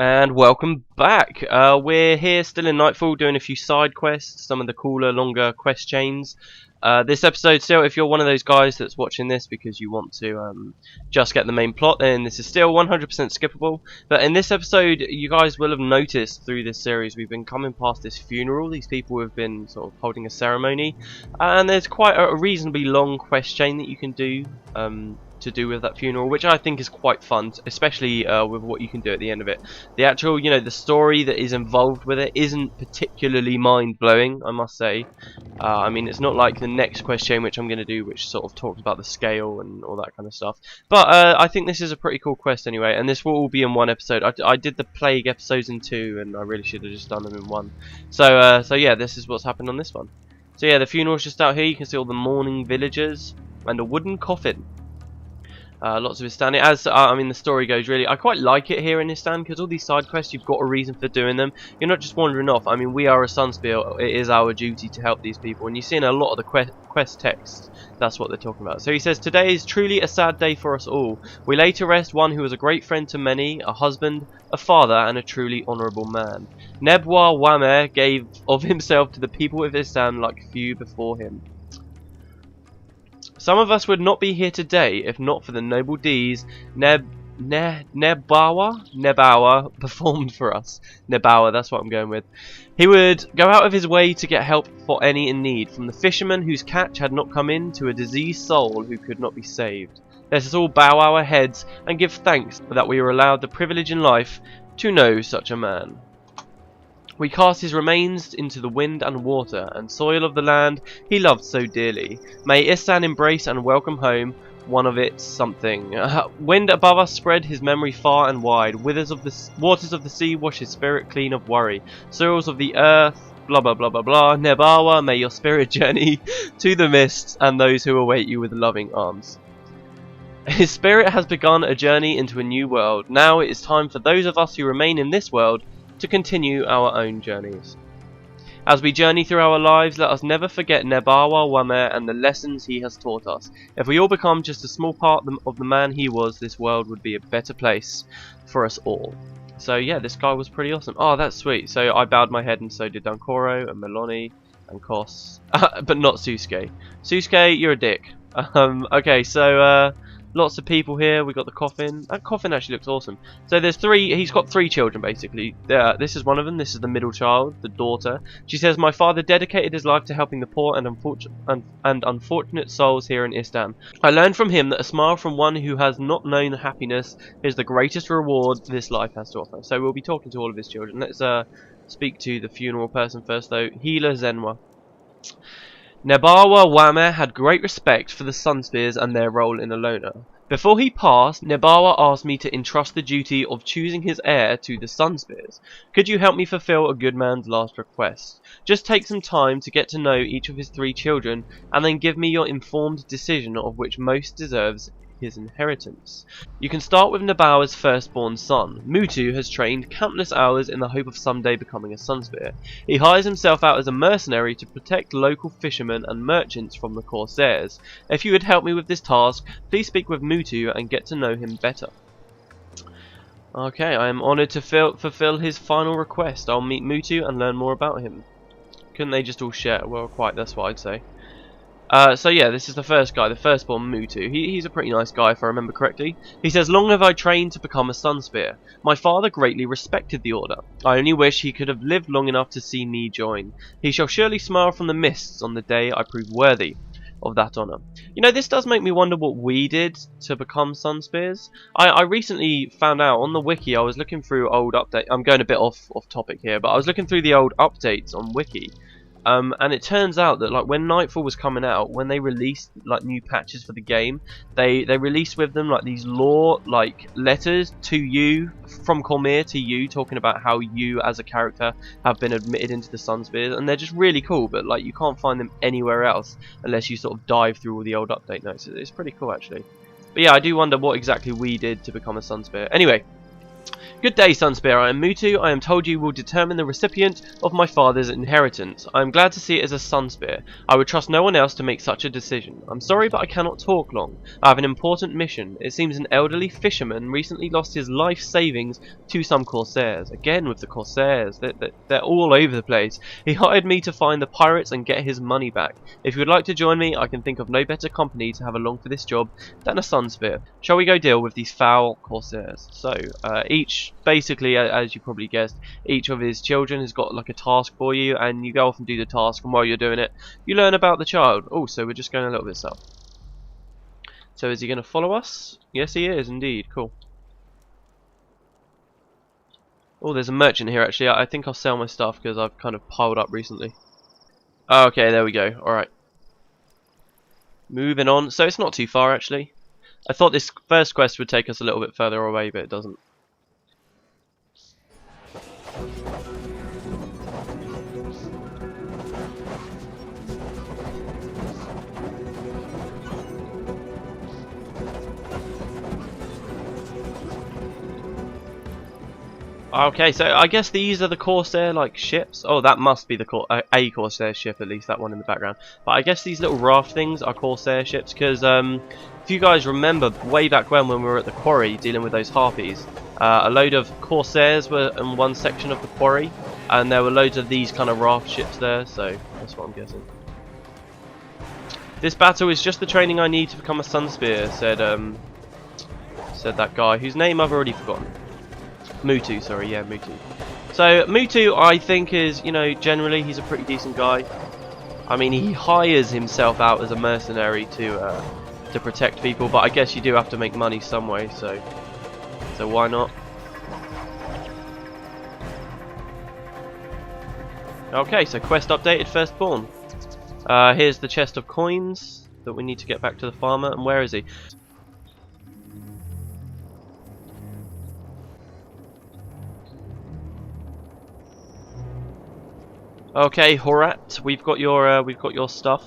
And welcome back. We're here still in Nightfall doing a few side quests, some of the cooler, longer quest chains. This episode still, if you're one of those guys that's watching this because you want to just get the main plot, then this is still 100% skippable. But in this episode, you guys will have noticed through this series we've been coming past this funeral. These people have been sort of holding a ceremony. And there's quite a reasonably long quest chain that you can do. To do with that funeral, which I think is quite fun, especially with what you can do at the end of it. The actual, the story that is involved with it isn't particularly mind-blowing, I must say. I mean, it's not like the next quest chain, which I'm going to do, which sort of talks about the scale and all that kind of stuff. But I think this is a pretty cool quest anyway, and this will all be in one episode. I did the Plague episodes in 2, and I really should have just done them in 1. So yeah, this is what's happened on this one. So yeah, the funeral's just out here. You can see all the mourning villagers and a wooden coffin. Lots of Istan. I mean, the story goes, really, I quite like it here in Istan because all these side quests, you've got a reason for doing them. You're not just wandering off. I mean, we are a Sunspear. It is our duty to help these people, and you see in a lot of the quest text, that's what they're talking about. So he says, today is truly a sad day for us all. We lay to rest one who was a great friend to many, a husband, a father, and a truly honourable man. Nebwa Wamer gave of himself to the people of Istan like few before him. Some of us would not be here today if not for the noble deeds Nebawa performed for us. Nebawa, that's what I'm going with. He would go out of his way to get help for any in need, from the fisherman whose catch had not come in to a diseased soul who could not be saved. Let us all bow our heads and give thanks that we are allowed the privilege in life to know such a man. We cast his remains into the wind and water and soil of the land he loved so dearly. May Istan embrace and welcome home one of its something. Wind above us spread his memory far and wide. Waters of the sea wash his spirit clean of worry. Soils of the earth, blah blah blah blah blah. Nebawa, may your spirit journey to the mists and those who await you with loving arms. His spirit has begun a journey into a new world. Now it is time for those of us who remain in this world to continue our own journeys. As we journey through our lives, let us never forget Nebawa Wamer and the lessons he has taught us. If we all become just a small part of the man he was, this world would be a better place for us all. So yeah, this guy was pretty awesome. Oh, that's sweet. So I bowed my head and so did Dankoro and Meloni and Kos. But not Susuke. Susuke, you're a dick. Okay, so lots of people here. We got the coffin. That coffin actually looks awesome. So there's he's got 3 children basically. This is one of them. This is the middle child, the daughter. She says, my father dedicated his life to helping the poor and unfortunate souls here in Istan. I learned from him that a smile from one who has not known happiness is the greatest reward this life has to offer. So we'll be talking to all of his children. Let's speak to the funeral person first though. Healer Zenwa. Nebawa Wamer had great respect for the Sunspears and their role in Alona. Before he passed, Nebawa asked me to entrust the duty of choosing his heir to the Sunspears. Could you help me fulfill a good man's last request? Just take some time to get to know each of his 3 children, and then give me your informed decision of which most deserves his inheritance. You can start with Nebawa's firstborn son. Mutu has trained countless hours in the hope of someday becoming a Sunspear. He hires himself out as a mercenary to protect local fishermen and merchants from the Corsairs. If you would help me with this task, please speak with Mutu and get to know him better. Okay, I am honoured to fulfill his final request. I'll meet Mutu and learn more about him. Couldn't they just all share? Well, quite, that's what I'd say. So yeah, this is the first guy, the firstborn Mutu. He's a pretty nice guy if I remember correctly. He says, long have I trained to become a Sunspear. My father greatly respected the order. I only wish he could have lived long enough to see me join. He shall surely smile from the mists on the day I prove worthy of that honour. You know, this does make me wonder what we did to become Sunspears. I recently found out on the wiki. I was looking through old updates. I'm going a bit off topic here, but I was looking through the old updates on wiki. And it turns out that, like, when Nightfall was coming out, when they released like new patches for the game, they released with them like these lore like letters to you from Cormier to you, talking about how you as a character have been admitted into the Sunspears, and they're just really cool. But like, you can't find them anywhere else unless you sort of dive through all the old update notes. It's pretty cool actually. But yeah, I do wonder what exactly we did to become a Sunspear. Anyway. Good day, Sunspear. I am Mutu. I am told you will determine the recipient of my father's inheritance. I am glad to see it as a Sunspear. I would trust no one else to make such a decision. I'm sorry, but I cannot talk long. I have an important mission. It seems an elderly fisherman recently lost his life savings to some corsairs. Again with the corsairs. They're all over the place. He hired me to find the pirates and get his money back. If you would like to join me, I can think of no better company to have along for this job than a Sunspear. Shall we go deal with these foul corsairs? So, basically, as you probably guessed, each of his children has got like a task for you, and you go off and do the task, and while you're doing it, you learn about the child. Oh, so we're just going a little bit south. So is he going to follow us? Yes, he is indeed. Cool. Oh, there's a merchant here actually. I think I'll sell my stuff because I've kind of piled up recently. Okay, there we go. Alright. Moving on. So it's not too far actually. I thought this first quest would take us a little bit further away, but it doesn't. Okay, so I guess these are the Corsair like ships. Oh, that must be the a Corsair ship, at least that one in the background. But I guess these little raft things are Corsair ships because if you guys remember way back when we were at the quarry dealing with those harpies, a load of Corsairs were in one section of the quarry, and there were loads of these kind of raft ships there. So that's what I'm guessing. This battle is just the training I need to become a Sunspear, said that guy whose name I've already forgotten. Mutu, sorry, yeah, Mutu. So Mutu, I think, is, you know, generally he's a pretty decent guy. I mean, he hires himself out as a mercenary to protect people, but I guess you do have to make money some way, so why not? Okay, so quest updated, firstborn. Here's the chest of coins that we need to get back to the farmer, and where is he? Okay, Horat, we've got your stuff.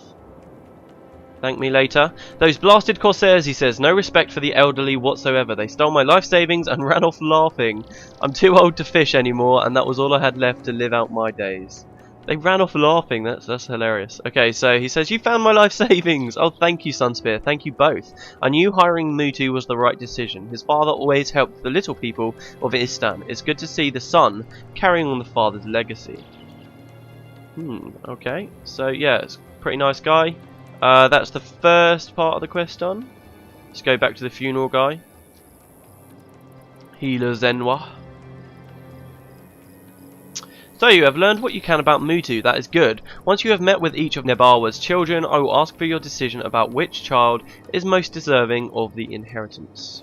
Thank me later. Those blasted corsairs, he says, no respect for the elderly whatsoever. They stole my life savings and ran off laughing. I'm too old to fish anymore, and that was all I had left to live out my days. They ran off laughing. That's hilarious. Okay, so he says, you found my life savings. Oh, thank you, Sunspear. Thank you both. I knew hiring Mutu was the right decision. His father always helped the little people of Istan. It's good to see the son carrying on the father's legacy. Okay. So, yeah, it's a pretty nice guy. That's the first part of the quest done. Let's go back to the funeral guy. Healer Zenwa. So you have learned what you can about Mutu, that is good. Once you have met with each of Nebawa's children, I will ask for your decision about which child is most deserving of the inheritance.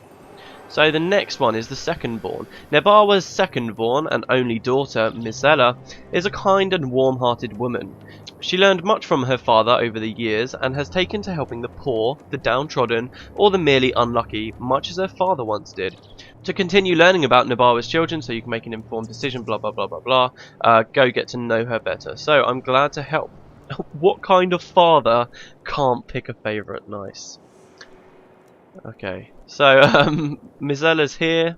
So the next one is the second-born. Nebawa's second-born and only daughter, Misela, is a kind and warm-hearted woman. She learned much from her father over the years and has taken to helping the poor, the downtrodden, or the merely unlucky, much as her father once did. To continue learning about Nebawa's children so you can make an informed decision, blah blah blah blah blah, go get to know her better. So I'm glad to help. What kind of father can't pick a favourite? Nice. Okay, so Misela's here.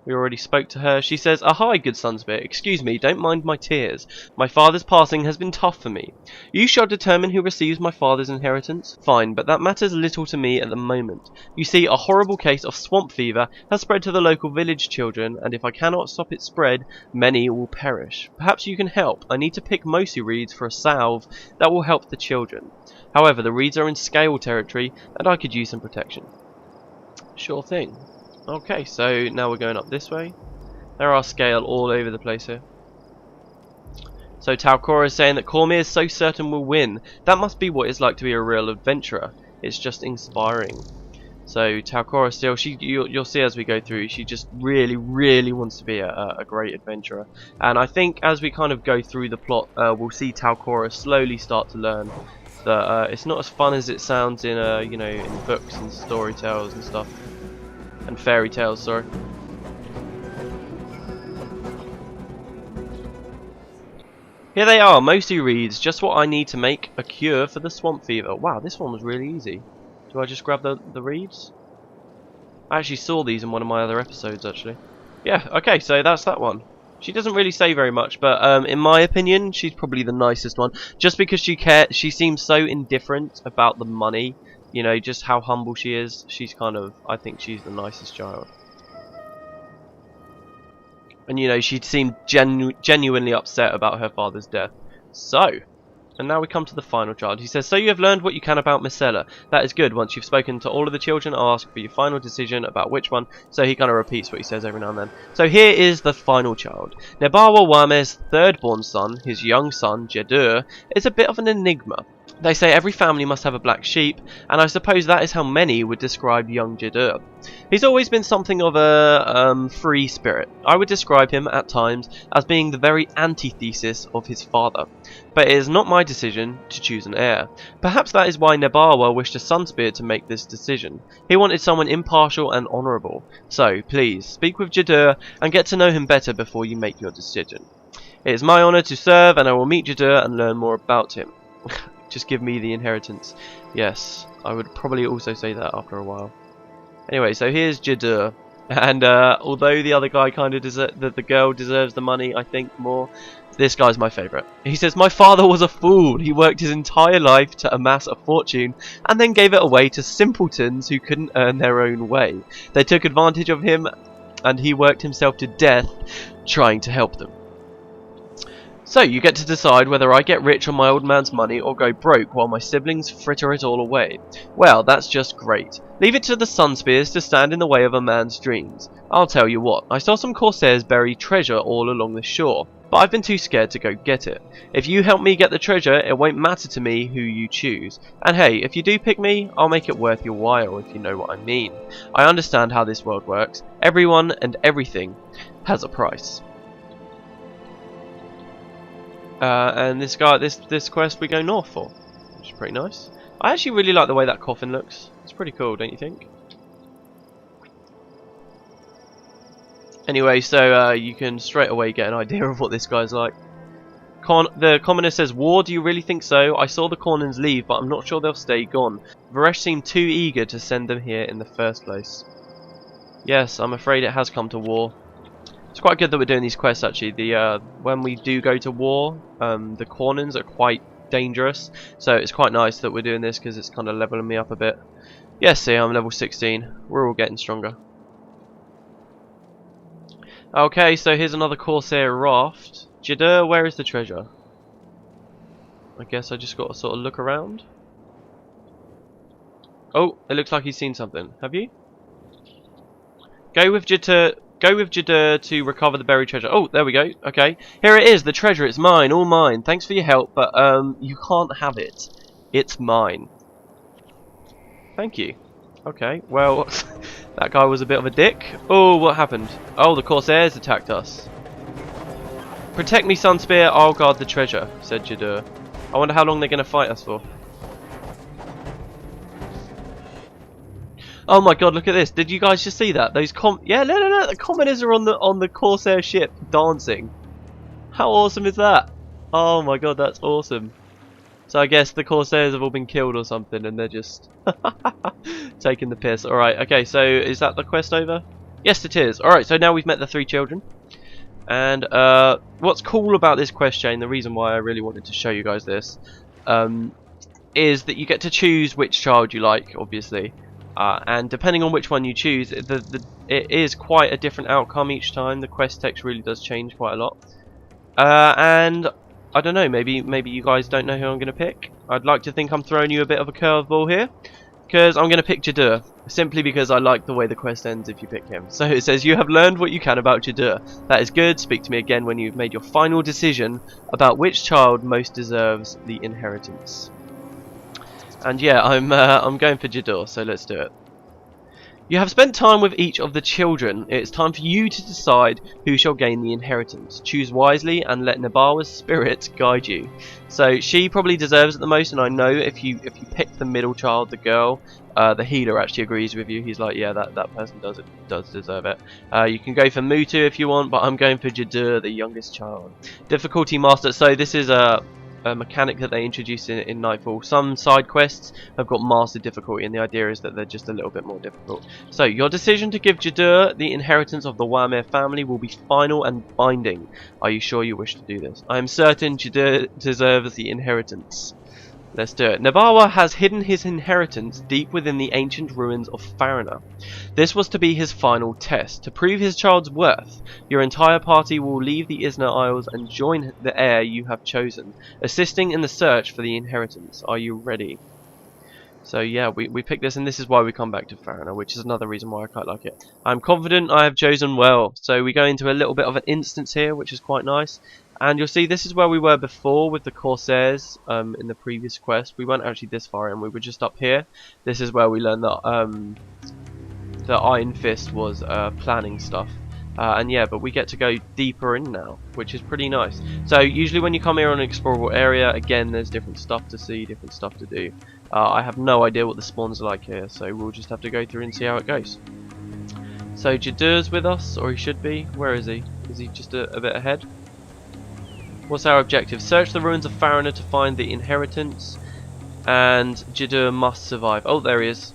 We already spoke to her. She says, "Hi, good Sunspear. Excuse me, don't mind my tears. My father's passing has been tough for me. You shall determine who receives my father's inheritance. Fine, but that matters little to me at the moment. You see, a horrible case of swamp fever has spread to the local village children, and if I cannot stop its spread, many will perish. Perhaps you can help. I need to pick mosi reeds for a salve that will help the children. However, the reeds are in scale territory, and I could use some protection." Sure thing. Okay, so now we're going up this way. There are scale all over the place here. So Talcora is saying that Cormier is so certain we'll win. That must be what it's like to be a real adventurer. It's just inspiring. So Talcora still, you'll see as we go through, she just really wants to be a great adventurer. And I think as we kind of go through the plot, we'll see Talcora slowly start to learn that it's not as fun as it sounds in you know, in books and story tales and stuff. And fairy tales, sorry. Here they are, mosi reeds, just what I need to make a cure for the swamp fever. Wow, this one was really easy. Do I just grab the reeds? I actually saw these in one of my other episodes, actually. Yeah, okay, so that's that one. She doesn't really say very much, but in my opinion, she's probably the nicest one. Just because she seems so indifferent about the money. You know, just how humble she is. She's kind of, I think she's the nicest child. And you know, she seemed genuinely upset about her father's death. So, and now we come to the final child. He says, so you have learned what you can about Misela. That is good. Once you've spoken to all of the children, I'll ask for your final decision about which one. So he kind of repeats what he says every now and then. So here is the final child. Nebawa Wame's third-born son, his young son, Jedur, is a bit of an enigma. They say every family must have a black sheep, and I suppose that is how many would describe young Jedur. He's always been something of a free spirit. I would describe him, at times, as being the very antithesis of his father. But it is not my decision to choose an heir. Perhaps that is why Nebawa wished a Sunspear to make this decision. He wanted someone impartial and honourable. So, please, speak with Jedur and get to know him better before you make your decision. It is my honour to serve, and I will meet Jedur and learn more about him. Just give me the inheritance. Yes, I would probably also say that after a while. Anyway, so here's Jedur. And although the other guy kind of the girl deserves the money, I think, more, this guy's my favourite. He says, my father was a fool. He worked his entire life to amass a fortune and then gave it away to simpletons who couldn't earn their own way. They took advantage of him and he worked himself to death trying to help them. So, you get to decide whether I get rich on my old man's money or go broke while my siblings fritter it all away. Well, that's just great. Leave it to the Sunspears to stand in the way of a man's dreams. I'll tell you what, I saw some corsairs bury treasure all along the shore, but I've been too scared to go get it. If you help me get the treasure, it won't matter to me who you choose. And hey, if you do pick me, I'll make it worth your while, if you know what I mean. I understand how this world works. Everyone and everything has a price. And this quest we go north for, which is pretty nice. I actually really like the way that coffin looks. It's pretty cool, don't you think? Anyway, so you can straight away get an idea of what this guy's like. The commoner says, war, do you really think so? I saw the Cornins leave, but I'm not sure they'll stay gone. Varesh seemed too eager to send them here in the first place. Yes, I'm afraid it has come to war. It's quite good that we're doing these quests actually. When we do go to war, the Cornins are quite dangerous, so it's quite nice that we're doing this because it's kind of leveling me up a bit. Yes, see, I'm level 16. We're all getting stronger. Okay, so here's another Corsair raft. Jedur, where is the treasure? I guess I just got to sort of look around. Oh, it looks like he's seen something. Have you? Go with Jedur to recover the buried treasure. Oh, there we go. Okay. Here it is, the treasure. It's mine, all mine. Thanks for your help, but you can't have it. It's mine. Thank you. Okay, well, that guy was a bit of a dick. Oh, what happened? Oh, the Corsairs attacked us. Protect me, Sunspear. I'll guard the treasure, said Jedur. I wonder how long they're going to fight us for. Oh my god, look at this. Did you guys just see that? Those yeah, no, the commoners are on the Corsair ship dancing. How awesome is that? Oh my god, that's awesome. So I guess the Corsairs have all been killed or something and they're just taking the piss. Alright, okay, so is that the quest over? Yes, it is. Alright, so now we've met the 3 children. And what's cool about this quest chain, the reason why I really wanted to show you guys this, is that you get to choose which child you like, obviously. And depending on which one you choose, it is quite a different outcome each time. The quest text really does change quite a lot. And I don't know, maybe you guys don't know who I'm going to pick. I'd like to think I'm throwing you a bit of a curveball here, because I'm going to pick Jedur, simply because I like the way the quest ends if you pick him. So it says, you have learned what you can about Jedur. That is good. Speak to me again when you've made your final decision about which child most deserves the inheritance. And yeah, I'm going for Jedur, so let's do it. You have spent time with each of the children. It is time for you to decide who shall gain the inheritance. Choose wisely and let Nebawa's spirit guide you. So she probably deserves it the most, and I know if you pick the middle child, the girl, the healer actually agrees with you. He's like, yeah, that person does deserve it. You can go for Mutu if you want, but I'm going for Jedur, the youngest child. Difficulty master. So this is mechanic that they introduced in Nightfall. Some side quests have got master difficulty, and the idea is that they're just a little bit more difficult. So, your decision to give Jedur the inheritance of the Wyrmere family will be final and binding. Are you sure you wish to do this? I am certain Jedur deserves the inheritance. Let's do it. Nabawa has hidden his inheritance deep within the ancient ruins of Farina. This was to be his final test. To prove his child's worth, your entire party will leave the Isna Isles and join the heir you have chosen, assisting in the search for the inheritance. Are you ready? So yeah, we picked this, and this is why we come back to Farina, which is another reason why I quite like it. I'm confident I have chosen well. So we go into a little bit of an instance here, which is quite nice. And you'll see this is where we were before with the Corsairs in the previous quest. We weren't actually this far in, we were just up here. This is where we learned that the Iron Fist was planning stuff. And yeah, but we get to go deeper in now, which is pretty nice. So usually when you come here on an explorable area, again, there's different stuff to see, different stuff to do. I have no idea what the spawns are like here, so we'll just have to go through and see how it goes. So Jedur's with us, or he should be. Where is he? Is he just a bit ahead? What's our objective? Search the ruins of Farina to find the inheritance, and Jedur must survive. Oh, there he is.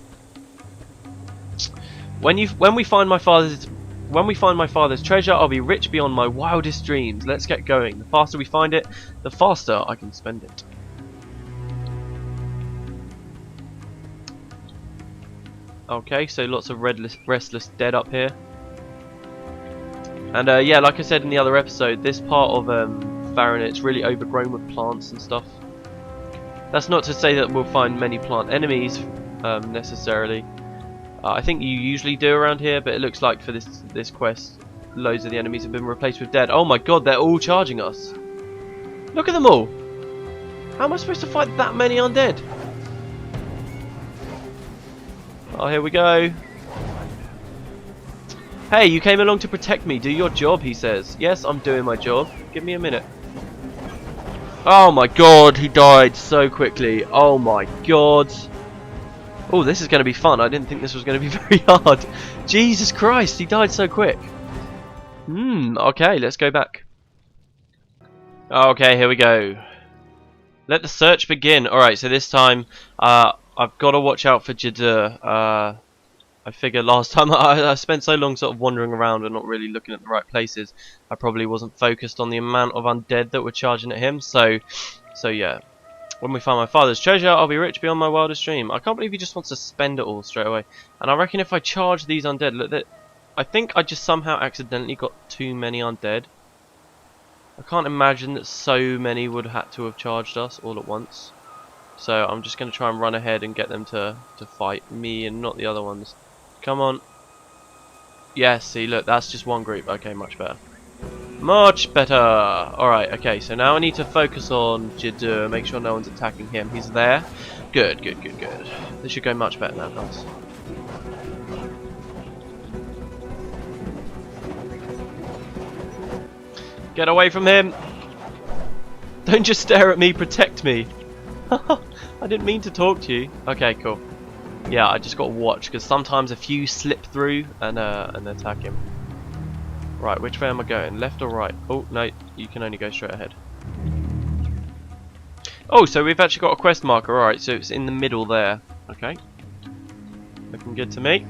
When we find my father's treasure, I'll be rich beyond my wildest dreams. Let's get going. The faster we find it, the faster I can spend it. Okay, so lots of restless dead up here. And yeah, like I said in the other episode, this part of Farina, it's really overgrown with plants and stuff. That's not to say that we'll find many plant enemies necessarily. I think you usually do around here, but it looks like for this quest, loads of the enemies have been replaced with dead. Oh my god, they're all charging us. Look at them all. How am I supposed to fight that many undead? Oh, here we go. Hey, you came along to protect me. Do your job, he says. Yes, I'm doing my job. Give me a minute. Oh my god, he died so quickly. Oh my god. Oh, this is going to be fun. I didn't think this was going to be very hard. Jesus Christ, he died so quick. Okay, let's go back. Okay, here we go. Let the search begin. Alright, so this time I've got to watch out for Jedur. I figure last time I spent so long sort of wandering around and not really looking at the right places, I probably wasn't focused on the amount of undead that were charging at him. So yeah. When we find my father's treasure, I'll be rich beyond my wildest dream. I can't believe he just wants to spend it all straight away. And I reckon if I charge these undead, look, I think I just somehow accidentally got too many undead. I can't imagine that so many would have had to have charged us all at once. So I'm just going to try and run ahead and get them to fight me and not the other ones. Come on. Yes, see, look, that's just one group. Okay, much better. Much better. Alright, okay, so now I need to focus on Jedur, make sure no one's attacking him. He's there. Good, good, good, good. This should go much better now, guys. Get away from him! Don't just stare at me, protect me! I didn't mean to talk to you. Okay, cool. Yeah, I just got to watch, because sometimes a few slip through and attack him. Right, which way am I going? Left or right? Oh, no, you can only go straight ahead. Oh, so we've actually got a quest marker. Alright, so it's in the middle there. Okay. Looking good to me.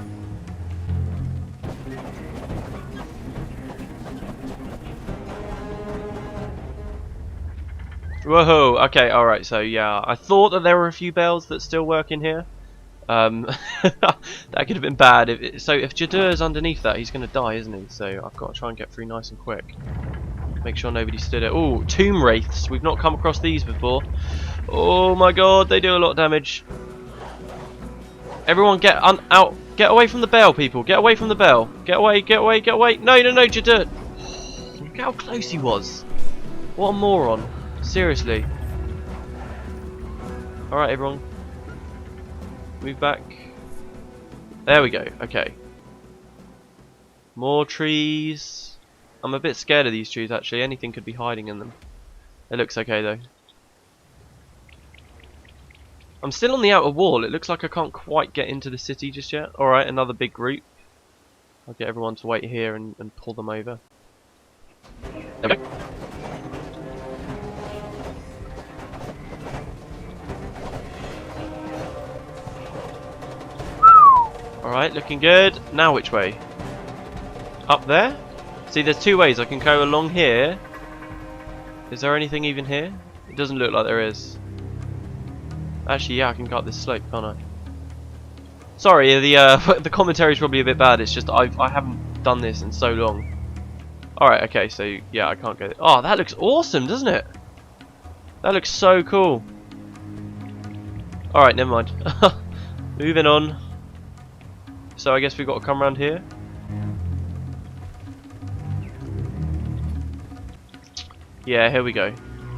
Whoa, okay, alright, so yeah. I thought that there were a few bells that still work in here. That could have been bad. So if Jedur's underneath that, he's going to die, isn't he? So I've got to try and get through nice and quick. Make sure nobody stood it. Oh, tomb wraiths. We've not come across these before. Oh my god, they do a lot of damage. Everyone get out. Get away from the bell, people. Get away from the bell. Get away, get away, get away. No, no, no, Jedur. Look how close he was. What a moron. Seriously. Alright, everyone. Move back. There we go. Okay. More trees. I'm a bit scared of these trees actually. Anything could be hiding in them. It looks okay though. I'm still on the outer wall. It looks like I can't quite get into the city just yet. Alright, another big group. I'll get everyone to wait here and pull them over. There we go. Alright, looking good. Now which way? Up there? See, there's two ways. I can go along here. Is there anything even here? It doesn't look like there is. Actually, yeah, I can cut this slope, can't I? Sorry, the commentary is probably a bit bad. It's just I haven't done this in so long. Alright, okay, so yeah, I can't go there. Oh, that looks awesome, doesn't it? That looks so cool. Alright, never mind. Moving on. So I guess we've got to come around here. Yeah, here we go.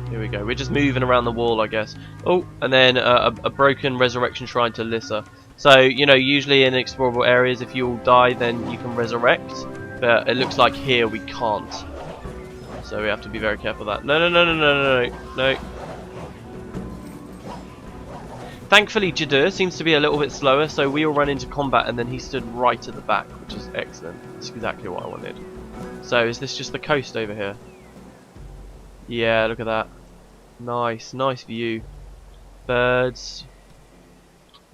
Here we go. We're just moving around the wall, I guess. Oh, and then a broken resurrection shrine to Lissa. So, you know, usually in explorable areas, if you all die, then you can resurrect. But it looks like here we can't. So we have to be very careful of that. No, no, no, no, no, no, no. Thankfully, Jeduria seems to be a little bit slower, so we all run into combat, and then he stood right at the back, which is excellent. That's exactly what I wanted. So, is this just the coast over here? Yeah, look at that. Nice, nice view. Birds.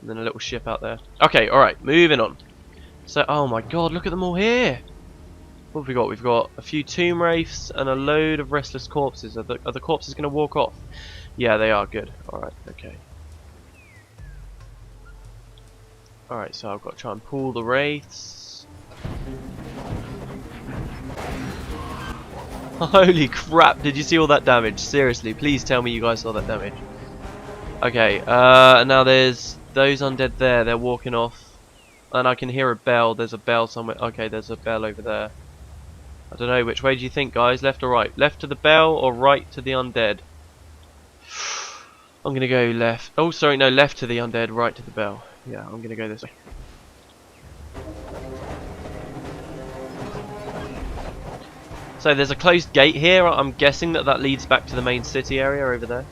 And then a little ship out there. Okay, alright, moving on. So, oh my god, look at them all here! What have we got? We've got a few tomb wraiths and a load of restless corpses. Are the corpses going to walk off? Yeah, they are. Good. Alright, okay. Alright, so I've got to try and pull the wraiths. Holy crap, did you see all that damage? Seriously, please tell me you guys saw that damage. Okay, now there's those undead there. They're walking off. And I can hear a bell. There's a bell somewhere. Okay, there's a bell over there. I don't know, which way do you think, guys? Left or right? Left to the bell or right to the undead? I'm gonna go left. Oh, sorry, no, left to the undead, right to the bell. Yeah, I'm gonna go this way. So there's a closed gate here. I'm guessing that leads back to the main city area over there.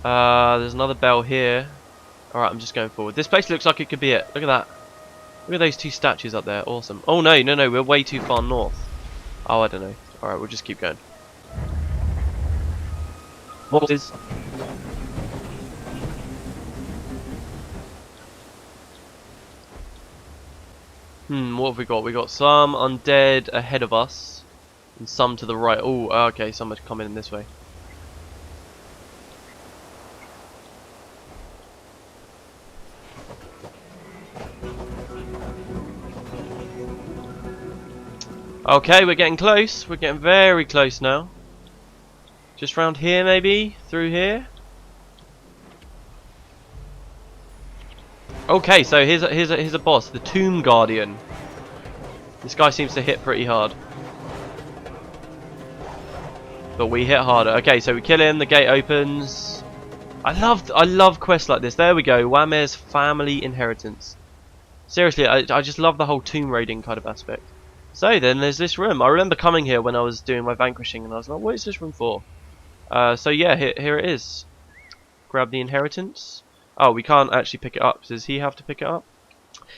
There's another bell here. Alright, I'm just going forward. This place looks like it could be it. Look at that. Look at those two statues up there. Awesome. Oh no, no, no, we're way too far north. Oh, I don't know. Alright, we'll just keep going. Horses. What have we got? We got some undead ahead of us. And some to the right. Oh, okay, some are coming in this way. Okay, we're getting close. We're getting very close now. Just round here, maybe? Through here? Okay, so here's a boss, the Tomb Guardian. This guy seems to hit pretty hard. But we hit harder. Okay, so we kill him, the gate opens. I love quests like this. There we go, Wame's family inheritance. Seriously, I just love the whole tomb raiding kind of aspect. So then there's this room. I remember coming here when I was doing my vanquishing and I was like, what is this room for? So yeah, here it is. Grab the inheritance. Oh, we can't actually pick it up. Does he have to pick it up?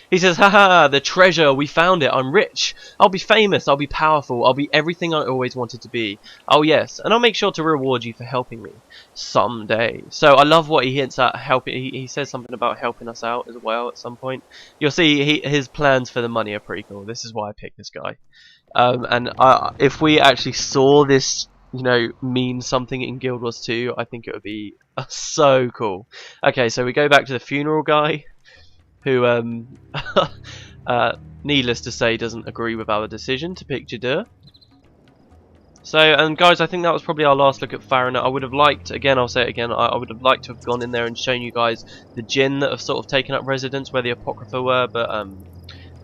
He says, haha, the treasure, we found it. I'm rich. I'll be famous. I'll be powerful. I'll be everything I always wanted to be. Oh yes, and I'll make sure to reward you for helping me someday. So I love what he hints at helping. He says something about helping us out as well at some point. You'll see his plans for the money are pretty cool. This is why I picked this guy. And if we actually saw this, you know, mean something in Guild Wars 2, I think it would be so cool. Okay, so we go back to the funeral guy, who, needless to say, doesn't agree with our decision to pick Jeduria. So, and guys, I think that was probably our last look at Farron. I would have liked, again, I'll say it again, I would have liked to have gone in there and shown you guys the Jinn that have sort of taken up residence where the Apocrypha were, but,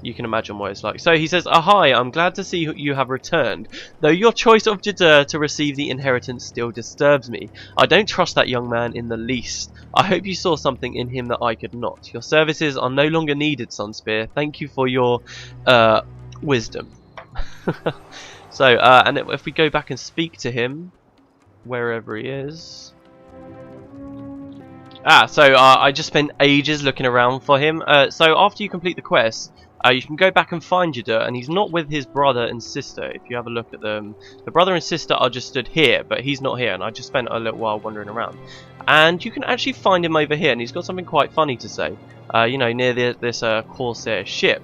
you can imagine what it's like. So he says, "Hi, I'm glad to see you have returned. Though your choice of Jeduria to receive the inheritance still disturbs me. I don't trust that young man in the least. I hope you saw something in him that I could not. Your services are no longer needed, Sunspear. Thank you for your wisdom." So, and if we go back and speak to him, wherever he is. So I just spent ages looking around for him. So after you complete the quest, you can go back and find Jeduria, and he's not with his brother and sister. If you have a look at them, the brother and sister are just stood here, but he's not here, and I just spent a little while wandering around. And you can actually find him over here, and he's got something quite funny to say. you know, near this Corsair ship.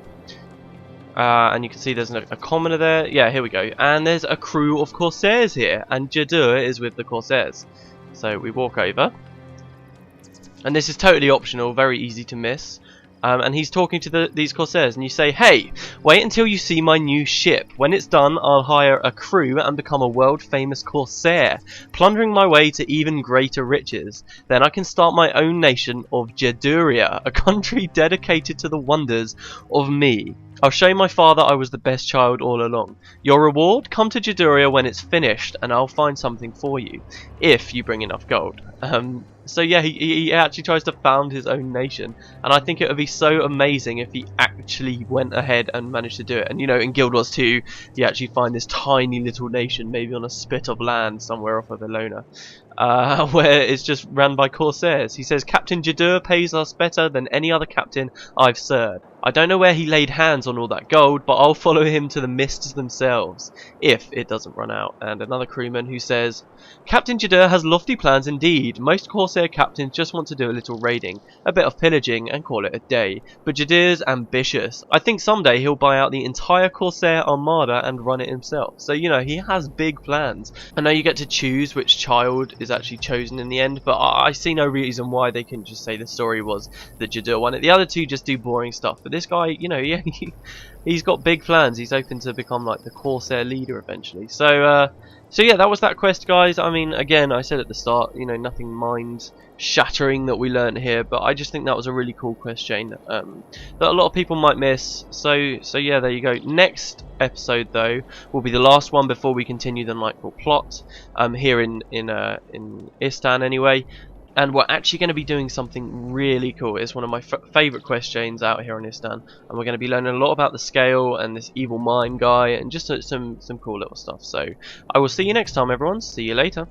And you can see there's a commoner there. Yeah, here we go. And there's a crew of Corsairs here, and Jedur is with the Corsairs. So we walk over, and this is totally optional, very easy to miss. And he's talking to these Corsairs, and you say, "Hey, wait until you see my new ship. When it's done, I'll hire a crew and become a world-famous Corsair, plundering my way to even greater riches. Then I can start my own nation of Jeduria, a country dedicated to the wonders of me. I'll show my father I was the best child all along. Your reward? Come to Jeduria when it's finished, and I'll find something for you, if you bring enough gold." So yeah, he actually tries to found his own nation, and I think it would be so amazing if he actually went ahead and managed to do it. And you know, in Guild Wars 2, you actually find this tiny little nation, maybe on a spit of land somewhere off of Elona, where it's just run by Corsairs. He says, "Captain Jedur pays us better than any other captain I've served. I don't know where he laid hands on all that gold, but I'll follow him to the mists themselves, if it doesn't run out." And another crewman who says, "Captain Jedur has lofty plans indeed. Most Corsair captains just want to do a little raiding, a bit of pillaging, and call it a day. But Jedur's ambitious. I think someday he'll buy out the entire Corsair armada and run it himself." So, you know, he has big plans. I know you get to choose which child is actually chosen in the end, but I see no reason why they couldn't just say the story was that Jedur won it. The other two just do boring stuff, but this guy, you know, yeah, he's got big plans. He's hoping to become like the Corsair leader eventually. So yeah, that was that quest, guys. I mean, again, I said at the start, you know, nothing mind-shattering that we learned here, but I just think that was a really cool quest chain that a lot of people might miss. So yeah, there you go. Next episode, though, will be the last one before we continue the Nightfall plot. Here in Istan, anyway. And we're actually going to be doing something really cool. It's one of my favourite quest chains out here on Istan. And we're going to be learning a lot about the scale and this evil mine guy and just some cool little stuff. So I will see you next time, everyone. See you later.